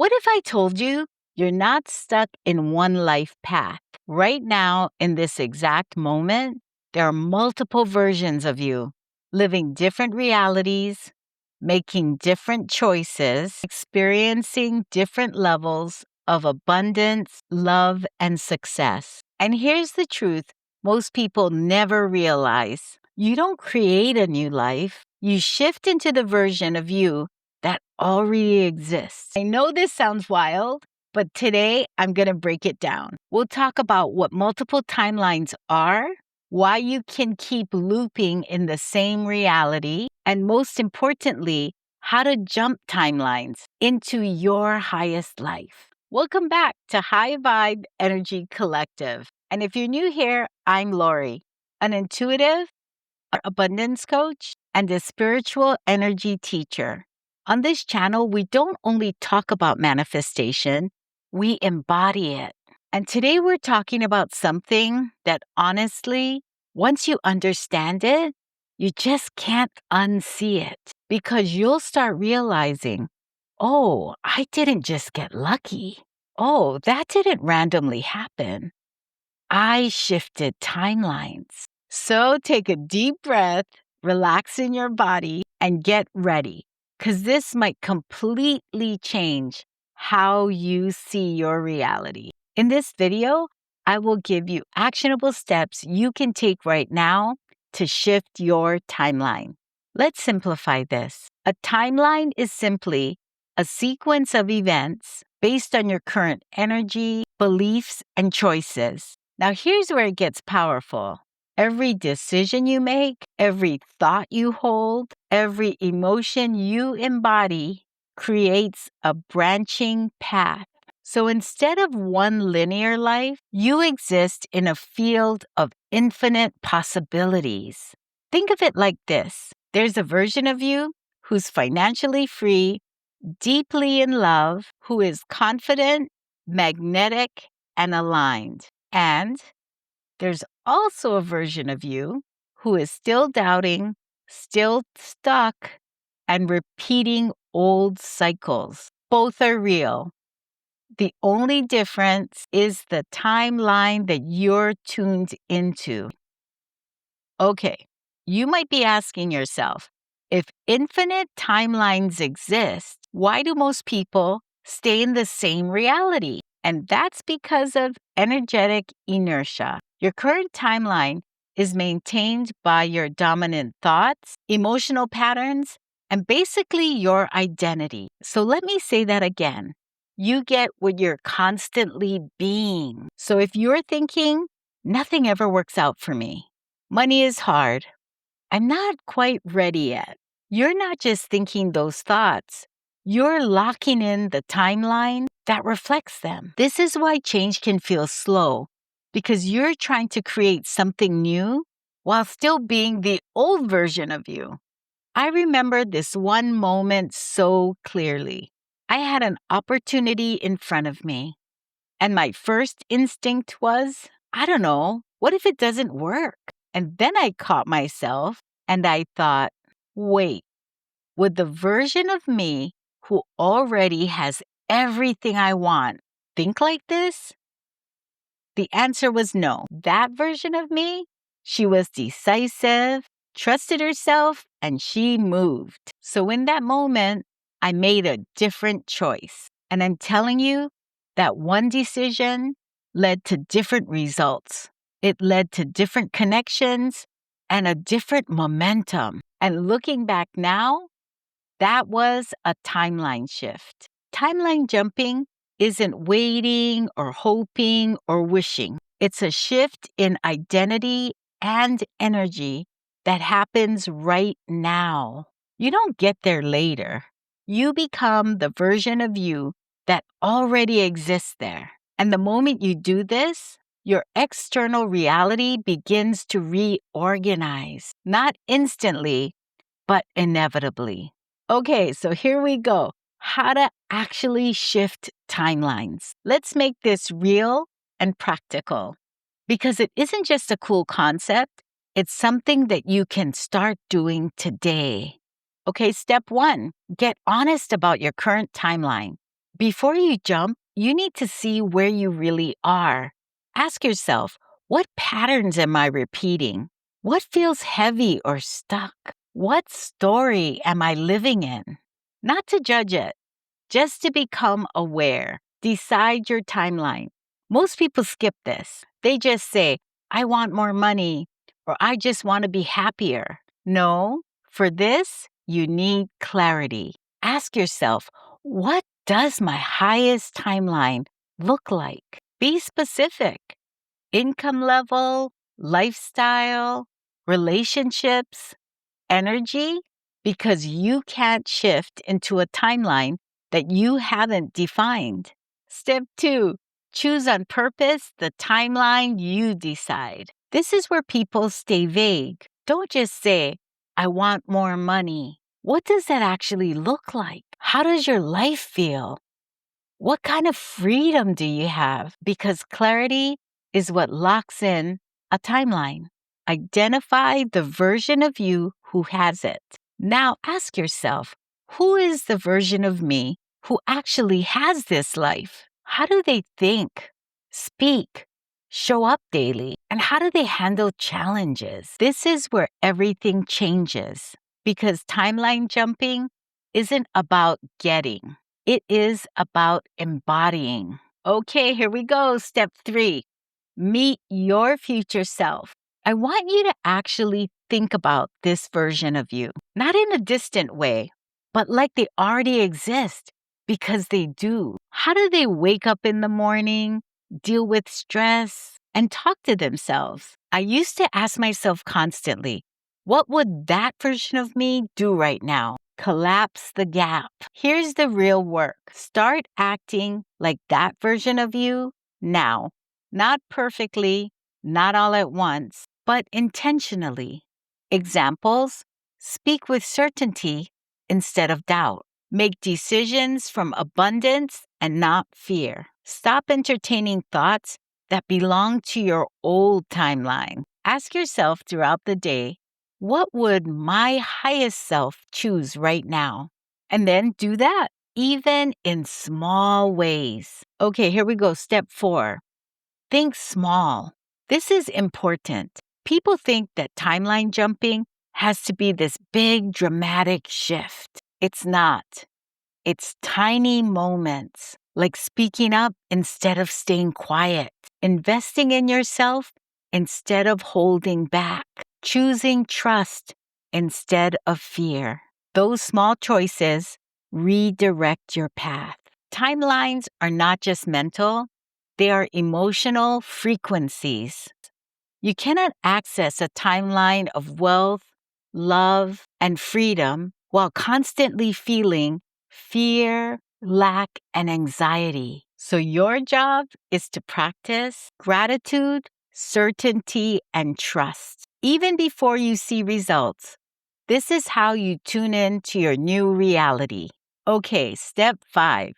What if I told you you're not stuck in one life path? Right now, in this exact moment, there are multiple versions of you living different realities, making different choices, experiencing different levels of abundance, love, and success. And here's the truth most people never realize you don't create a new life, you shift into the version of you that already exists. I know this sounds wild, but today I'm going to break it down. We'll talk about what multiple timelines are, why you can keep looping in the same reality, and most importantly, how to jump timelines into your highest life. Welcome back to High Vibe Energy Collective. And if you're new here, I'm Lori, an intuitive, abundance coach, and a spiritual energy teacher. On this channel, we don't only talk about manifestation, we embody it. And today we're talking about something that honestly, once you understand it, you just can't unsee it because you'll start realizing, oh, I didn't just get lucky. Oh, that didn't randomly happen. I shifted timelines. So take a deep breath, relax in your body, and get ready, because this might completely change how you see your reality. In this video, I will give you actionable steps you can take right now to shift your timeline. Let's simplify this. A timeline is simply a sequence of events based on your current energy, beliefs, and choices. Now, here's where it gets powerful. Every decision you make, every thought you hold, every emotion you embody creates a branching path. So instead of one linear life, you exist in a field of infinite possibilities. Think of it like this. There's a version of you who's financially free, deeply in love, who is confident, magnetic, and aligned. And there's also a version of you who is still doubting, still stuck, and repeating old cycles. Both are real. The only difference is the timeline that you're tuned into. Okay, you might be asking yourself, if infinite timelines exist, why do most people stay in the same reality? And that's because of energetic inertia. Your current timeline is maintained by your dominant thoughts, emotional patterns, and basically your identity. So let me say that again. You get what you're constantly being. So if you're thinking, nothing ever works out for me, money is hard, I'm not quite ready yet, you're not just thinking those thoughts. You're locking in the timeline that reflects them. This is why change can feel slow, because you're trying to create something new while still being the old version of you. I remember this one moment so clearly. I had an opportunity in front of me, and my first instinct was, I don't know, what if it doesn't work? And then I caught myself and I thought, wait, would the version of me who already has everything I want think like this? The answer was no. That version of me, she was decisive, trusted herself, and she moved. So in that moment, I made a different choice. And I'm telling you that one decision led to different results. It led to different connections and a different momentum. And looking back now, that was a timeline shift. Timeline jumping isn't waiting or hoping or wishing. It's a shift in identity and energy that happens right now. You don't get there later. You become the version of you that already exists there. And the moment you do this, your external reality begins to reorganize, not instantly, but inevitably. Okay, so here we go. How to actually shift timelines. Let's make this real and practical, because it isn't just a cool concept, it's something that you can start doing today. Okay, step one, get honest about your current timeline. Before you jump, you need to see where you really are. Ask yourself, what patterns am I repeating? What feels heavy or stuck? What story am I living in? Not to judge it, just to become aware. Decide your timeline. Most people skip this. They just say, I want more money, or I just want to be happier. No, for this, you need clarity. Ask yourself, what does my highest timeline look like? Be specific. Income level, lifestyle, relationships, energy, because you can't shift into a timeline that you haven't defined. Step 2, choose on purpose the timeline you decide. This is where people stay vague. Don't just say, I want more money. What does that actually look like? How does your life feel? What kind of freedom do you have? Because clarity is what locks in a timeline. Identify the version of you who has it. Now ask yourself, who is the version of me who actually has this life? How do they think, speak, show up daily? And how do they handle challenges? This is where everything changes because timeline jumping isn't about getting. It is about embodying. Okay, here we go. Step 3, meet your future self. I want you to actually think about this version of you, not in a distant way, but like they already exist because they do. How do they wake up in the morning, deal with stress, and talk to themselves? I used to ask myself constantly, what would that version of me do right now? Collapse the gap. Here's the real work. Start acting like that version of you now. Not perfectly, not all at once, but intentionally. Examples: speak with certainty instead of doubt. Make decisions from abundance and not fear. Stop entertaining thoughts that belong to your old timeline. Ask yourself throughout the day, what would my highest self choose right now? And then do that, even in small ways. Okay, here we go. Step 4. Think small. This is important. People think that timeline jumping has to be this big, dramatic shift. It's not. It's tiny moments, like speaking up instead of staying quiet, investing in yourself instead of holding back, choosing trust instead of fear. Those small choices redirect your path. Timelines are not just mental, they are emotional frequencies. You cannot access a timeline of wealth, love, and freedom while constantly feeling fear, lack, and anxiety. So, your job is to practice gratitude, certainty, and trust. Even before you see results, this is how you tune in to your new reality. Okay, step 5.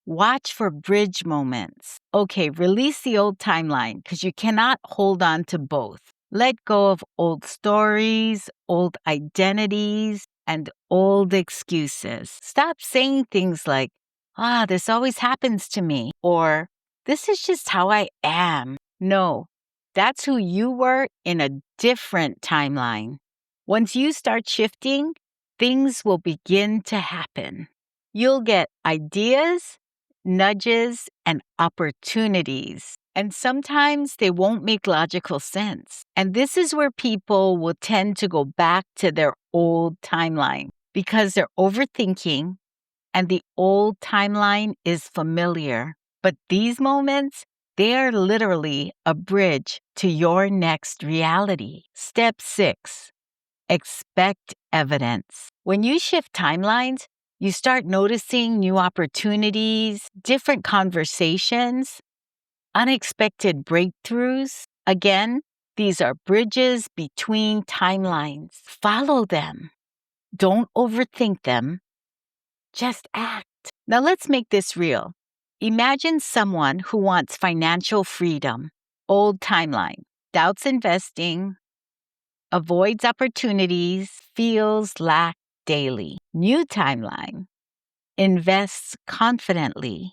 Watch for bridge moments. Okay, release the old timeline because you cannot hold on to both. Let go of old stories, old identities, and old excuses. Stop saying things like, this always happens to me, or this is just how I am. No, that's who you were in a different timeline. Once you start shifting, things will begin to happen. You'll get ideas, nudges, and opportunities. And sometimes they won't make logical sense. And this is where people will tend to go back to their old timeline because they're overthinking and the old timeline is familiar. But these moments, they are literally a bridge to your next reality. Step 6. Expect evidence. When you shift timelines, you start noticing new opportunities, different conversations, unexpected breakthroughs. Again, these are bridges between timelines. Follow them. Don't overthink them. Just act. Now let's make this real. Imagine someone who wants financial freedom. Old timeline. Doubts investing, avoids opportunities, feels lack daily. New timeline. invests confidently,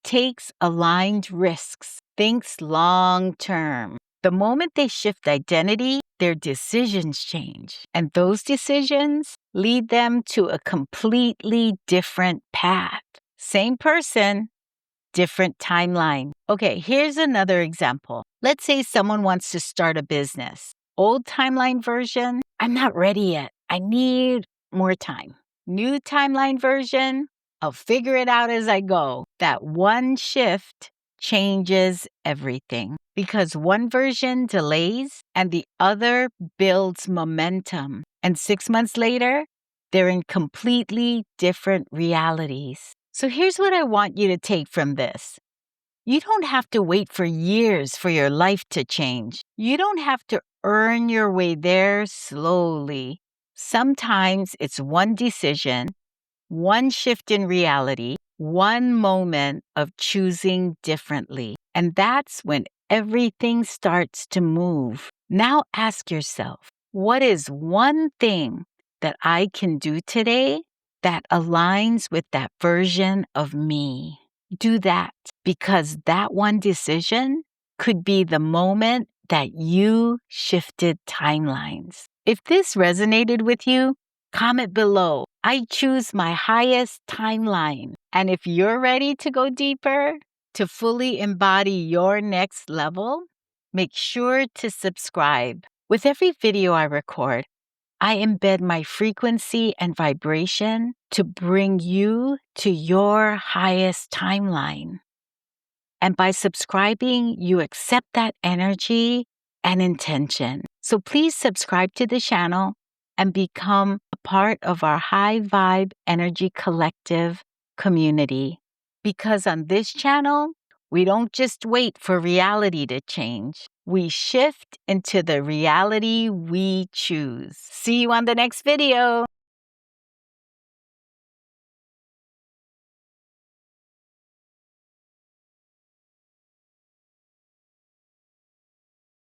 takes aligned risks, thinks long term. The moment they shift identity, their decisions change. And those decisions lead them to a completely different path. Same person, different timeline. Okay, here's another example. Let's say someone wants to start a business. Old timeline version, I'm not ready yet. I need more time. New timeline version, I'll figure it out as I go. That one shift changes everything because one version delays and the other builds momentum. And 6 months later, they're in completely different realities. So here's what I want you to take from this. You don't have to wait for years for your life to change. You don't have to earn your way there slowly. Sometimes it's one decision, one shift in reality, one moment of choosing differently. And that's when everything starts to move. Now ask yourself, what is one thing that I can do today that aligns with that version of me? Do that because that one decision could be the moment that you shifted timelines. If this resonated with you, comment below. I choose my highest timeline. And if you're ready to go deeper, to fully embody your next level, make sure to subscribe. With every video I record, I embed my frequency and vibration to bring you to your highest timeline. And by subscribing, you accept that energy and intention. So please subscribe to the channel and become a part of our high vibe energy collective community. Because on this channel, we don't just wait for reality to change. We shift into the reality we choose. See you on the next video.